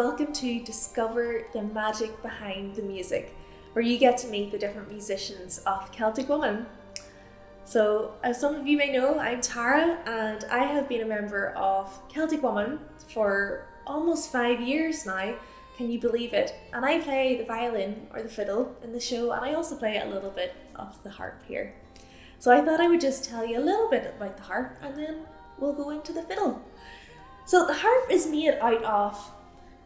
welcome to Discover the Magic Behind the Music, where you get to meet the different musicians of Celtic Woman. So, as some of you may know, I'm Tara and I have been a member of Celtic Woman for almost 5 years now. Can you believe it? And I play the violin or the fiddle in the show, and I also play a little bit of the harp here. So I thought I would just tell you a little bit about the harp and then we'll go into the fiddle. So the harp is made out of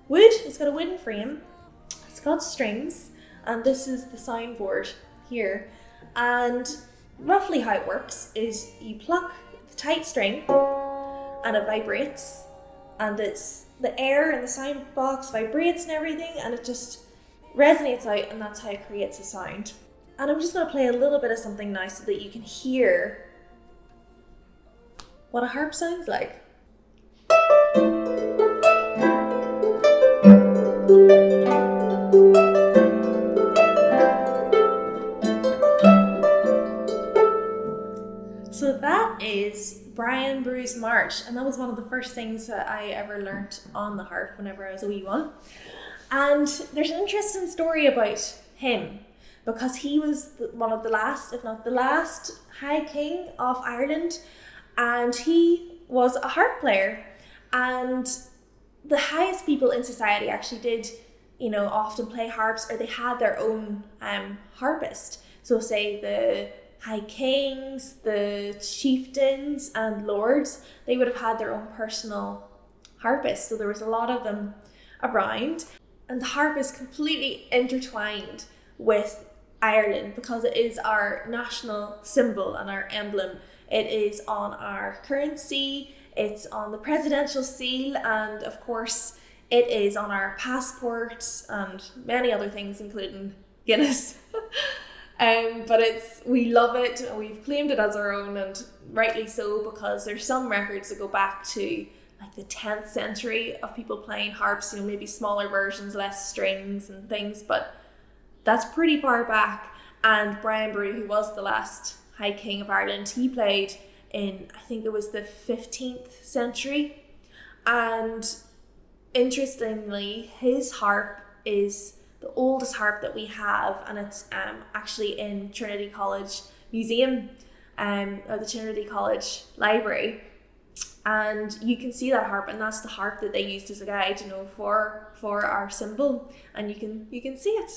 wood. It's got a wooden frame, it's got strings, and this is the soundboard here. And roughly how it works is you pluck the tight string and it vibrates, and it's the air in the sound box vibrates and everything, and it just resonates out, and that's how it creates a sound. And I'm just going to play a little bit of something now so that you can hear what a harp sounds like. So that is Brian Brew's March, and that was one of the first things that I ever learnt on the harp whenever I was a wee one. And there's an interesting story about him, because he was one of the last, if not the last, High King of Ireland, and he was a harp player. And the highest people in society actually did, often play harps, or they had their own harpist. So say the high kings, the chieftains and lords, they would have had their own personal harpist. So there was a lot of them around. And the harp is completely intertwined with Ireland because it is our national symbol and our emblem. It is on our currency, it's on the presidential seal, and of course it is on our passports and many other things, including Guinness. But we love it, and we've claimed it as our own, and rightly so, because there's some records that go back to like the 10th century of people playing harps, maybe smaller versions, less strings and things, but that's pretty far back. And Brian Brew, who was the last High King of Ireland, he played in, I think it was the 15th century. And interestingly, his harp is the oldest harp that we have, and it's actually in Trinity College Museum, or the Trinity College Library. And you can see that harp, and that's the harp that they used as a guide, for our symbol, and you can see it.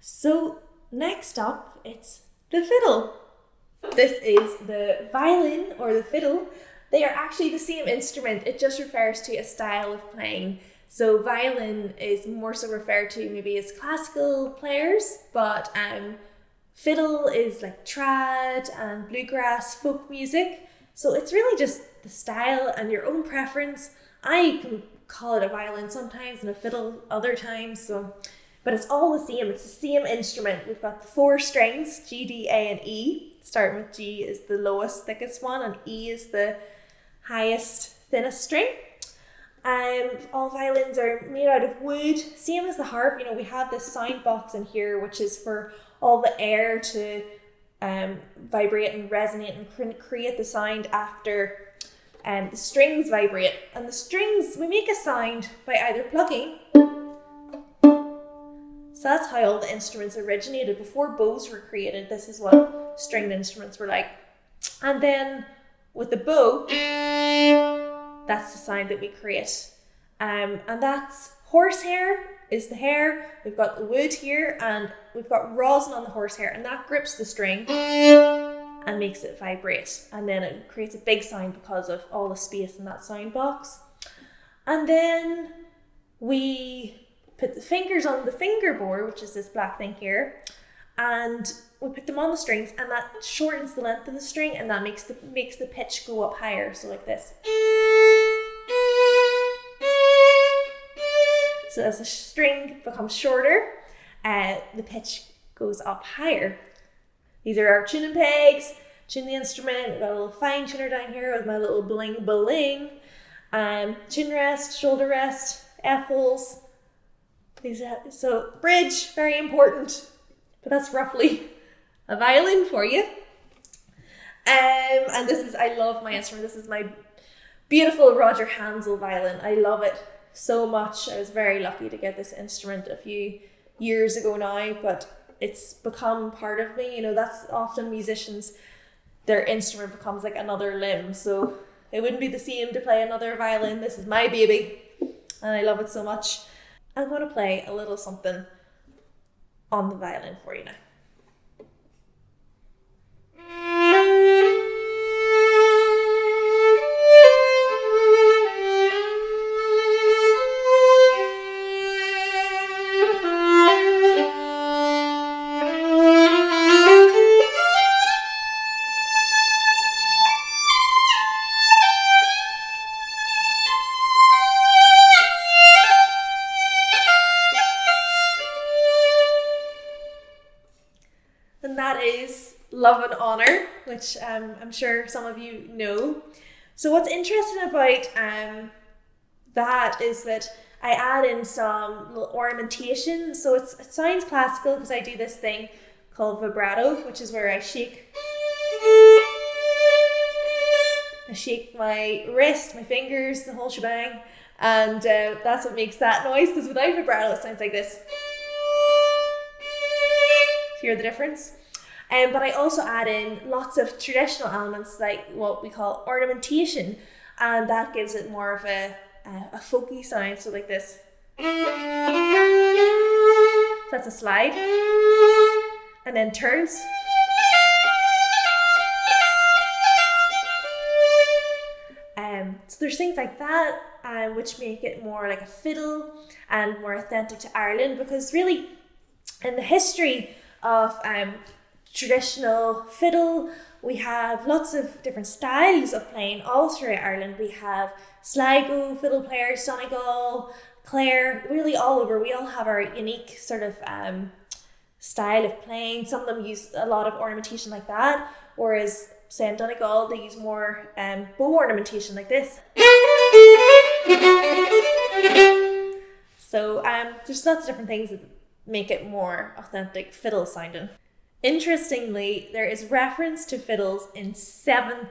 So next up, it's the fiddle. This is the violin or the fiddle. They are actually the same instrument. It just refers to a style of playing. So violin is more so referred to maybe as classical players, but fiddle is like trad and bluegrass folk music. So it's really just the style and your own preference. I can call it a violin sometimes and a fiddle other times. But it's all the same. It's the same instrument. We've got the 4 strings, G, D, A, and E. Starting with G is the lowest, thickest one, and E is the highest, thinnest string. All violins are made out of wood, same as the harp. We have this sound box in here, which is for all the air to vibrate and resonate and create the sound after the strings vibrate. And the strings, we make a sound by either plucking. So that's how all the instruments originated. Before bows were created, this is what stringed instruments were like. And then with the bow, that's the sound that we create. And that's horsehair is the hair. We've got the wood here, and we've got rosin on the horsehair, and that grips the string and makes it vibrate. And then it creates a big sound because of all the space in that sound box. And then we put the fingers on the fingerboard, which is this black thing here, and we put them on the strings, and that shortens the length of the string, and that makes the pitch go up higher, so like this. So as the string becomes shorter, the pitch goes up higher. These are our tuning pegs, tune the instrument. We've got a little fine tuner down here with my little bling bling. Chin rest, shoulder rest, F-holes. So bridge, very important, but that's roughly a violin for you. And I love my instrument. This is my beautiful Roger Hansel violin. I love it so much. I was very lucky to get this instrument a few years ago now, but it's become part of me. You know, that's often musicians, their instrument becomes like another limb. So it wouldn't be the same to play another violin. This is my baby and I love it so much. I'm going to play a little something on the violin for you now. And that is Love and Honor, which I'm sure some of you know. So what's interesting about that is that I add in some little ornamentation. So it sounds classical because I do this thing called vibrato, which is where I shake my wrist, my fingers, the whole shebang. And that's what makes that noise, because without vibrato it sounds like this. Hear the difference? But I also add in lots of traditional elements like what we call ornamentation, and that gives it more of a folky sound, so like this. So that's a slide, and then turns. So there's things like that, which make it more like a fiddle and more authentic to Ireland, because really in the history of traditional fiddle, we have lots of different styles of playing all throughout Ireland. We have Sligo fiddle players, Donegal, Clare, really all over. We all have our unique sort of style of playing. Some of them use a lot of ornamentation like that, whereas say in Donegal they use more bow ornamentation like this. So there's lots of different things that make it more authentic fiddle sounding. Interestingly, there is reference to fiddles in 7th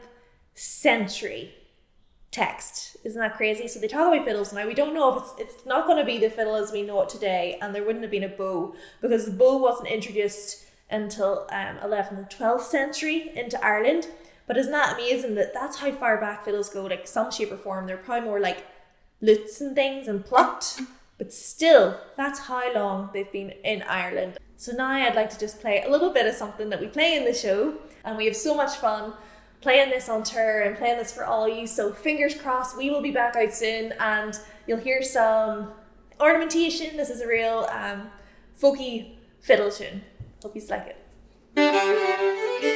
century text. Isn't that crazy? So they talk about fiddles now. We don't know if it's not going to be the fiddle as we know it today, and there wouldn't have been a bow, because the bow wasn't introduced until 11th and 12th century into Ireland. But isn't that amazing that that's how far back fiddles go? Like some shape or form, they're probably more like lutes and things and plucked, but still, that's how long they've been in Ireland. So now I'd like to just play a little bit of something that we play in the show, and we have so much fun playing this on tour and playing this for all of you. So fingers crossed, we will be back out soon and you'll hear some ornamentation. This is a real folky fiddle tune. Hope you like it.